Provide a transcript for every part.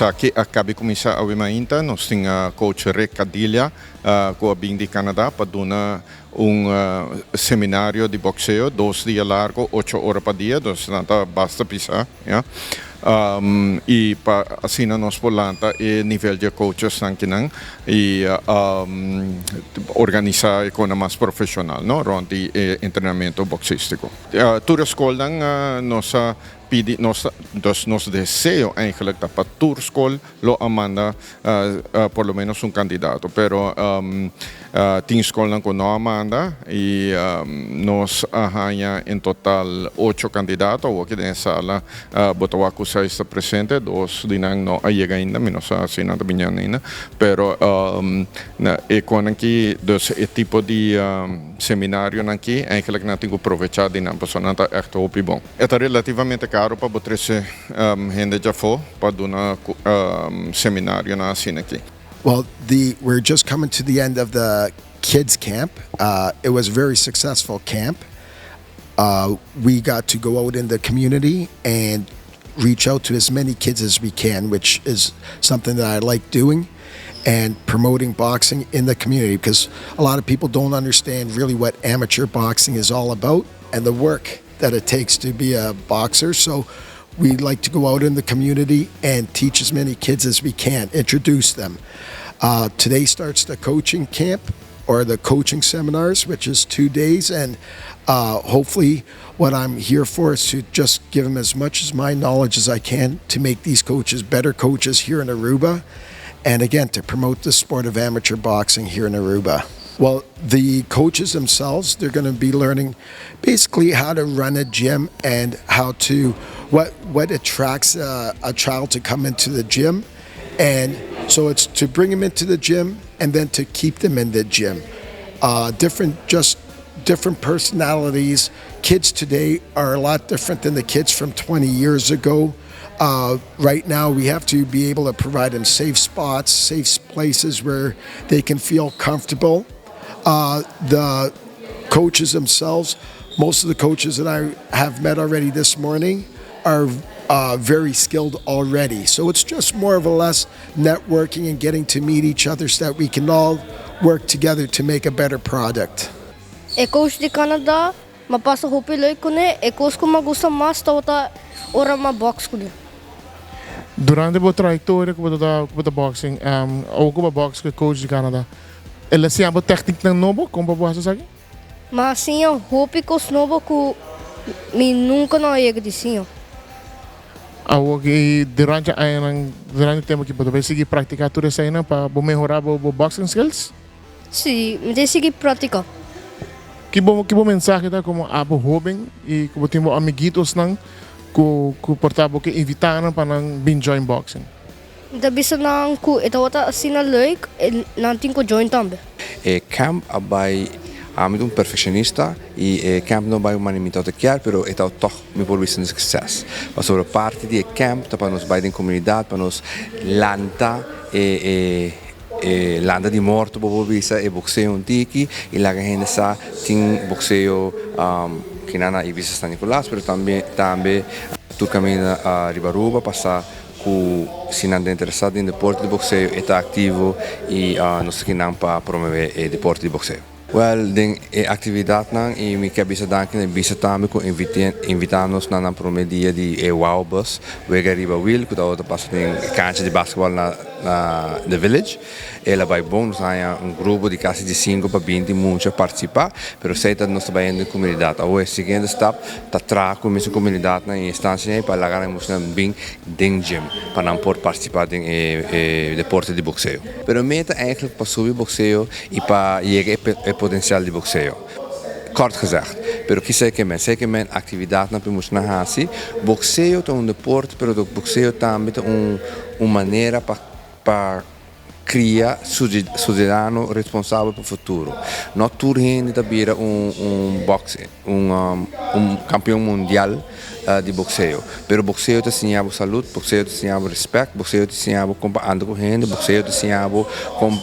aqui acabei de começar a ainda, nós temos coach Recadilha, que vem de Canadá, para dar seminário de boxeo, 2 dias largo, 8 horas por dia, então basta pisar. Yeah? E assim nós por lanta e nível de coaches também e organizar economia mais profissional, não, onde treinamento boxístico. Toda a escola nós pedi nosso deseo eigenlijk dat para toda escola lo amanda por lo menos candidato, pero tem escola que não amanda e nós arranha em total 8 candidatos, o que tem sala botawa ku sa está presente, 2 dinang no ayega ainda, menos assim nada binyan ainda, pero e com aqui dus tipo de seminário aqui, eigenlijk natin ko aprovechar din ang persona ta echt hopi bom. Eta relativamente caro para o trece gente já foi para seminário na assim aqui. Well, we're just coming to the end of the kids camp. It was a very successful camp. We got to go out in the community and reach out to as many kids as we can, which is something that I like doing, and promoting boxing in the community, because a lot of people don't understand really what amateur boxing is all about and the work that it takes to be a boxer. So we like to go out in the community and teach as many kids as we can, introduce them. Today starts the coaching camp or the coaching seminars, which is 2 days, and hopefully what I'm here for is to just give them as much as my knowledge as I can to make these coaches better coaches here in Aruba, and again to promote the sport of amateur boxing here in Aruba. Well, the coaches themselves, they're going to be learning basically how to run a gym and how to what attracts a child to come into the gym. And so it's to bring them into the gym and then to keep them in the gym. Different personalities. Kids today are a lot different than the kids from 20 years ago. Right now we have to be able to provide them safe spots, safe places where they can feel comfortable. The coaches themselves, most of the coaches that I have met already this morning are very skilled already. So it's just more of a less networking and getting to meet each other so that we can all work together to make a better product. E coach de Canadá, mapasa hopi loy kune, e coach ko magusta mas tawta ora ma box kune. Durante a trajetória com o boxing, ou com o box que coach de Canadá, ele se ama técnica novo, como você sabe? Mas assim, eu hopi ko novo que me nunca não ia de sim. Okay, durante o tempo que você vai seguir praticar tudo isso aí para melhorar o boxing skills? Sim, me seguir praticar. Que bom mensagem tá como abo jovem e como tem amiguitos não que portava que invitaram para não join boxing. Da bisa nang ku ito wata sina leuk nanting ko join também. Camp abai amido perfeccionista e camp não vai uma limitata chiar, pero é toch me por visto de sucesso. Mas sobre parte de camp para nos vai em comunidade, para nos lanta landa de morto bobo visa e boxeo antiki e lá que a gente sa tem boxeo que nana e visa San Nicolás, pero também tu caminha a Aruba passar que se não é interessado em deporte de boxeo está ativo e nós queremos para promover o deporte de boxeo. Well, den atividade não e me quer bisa danke na bisa também com invitar-nos na promedia de wow bus, wega riba will, que tá passa em cancha de basquetebol na the village. Ela vai bom, nós temos grupo de quase de 5 para 20 muitos participar, pero sei que nós trabalhando em comunidade. O seguinte step tá trago com essa comunidade na instância para lagar nós bem dentro gym para não poder participar do deporte de boxeo. Pero meta eigenlijk para subir boxeo e para chegar ao potencial de boxeo. Kort gezegd, pero que sei que men atividade na primos na hasi, boxeo é deporte, pero do boxeo também é maneira para criar cidadão responsável para o futuro. Não tudo gente vira boxe, campeão mundial de boxeo. Pero boxeo te ensinava saúde, boxeo te ensinava respeito, boxeo te ensinava como andar correndo, boxeo te ensinava como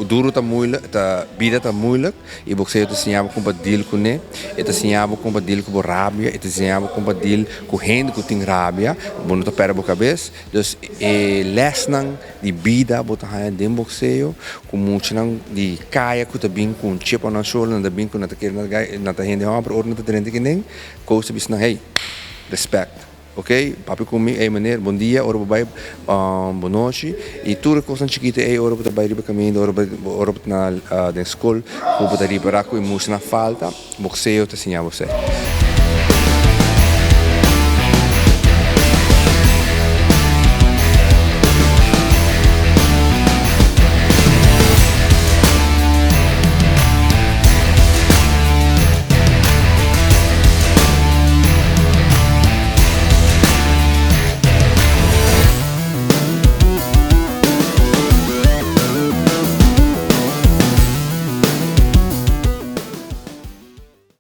duro tá moeilijk, tá vida tá moeilijk, e boxeo te ensinava como deal com né, e te ensinava como deal com rabia, e te ensinava como deal com gente que tem rabia, bom tá pera boca cabeça, dus les nang de vida bota hanya dem boxeo, com muito nang de caia que tá bem com chip na shoulder, na bem com na taqueira na tá gente ó, por ordem tá dentro que nem, coisa bis na hey, respect. Ok? Papi comigo, ei maneiro, bom dia, ora babai, boa noite. E tudo coisa chiquita, ei, ora para bair para caminho, ora para na escola, ora para ir para cá e música na falta, boxeo te ensinar você.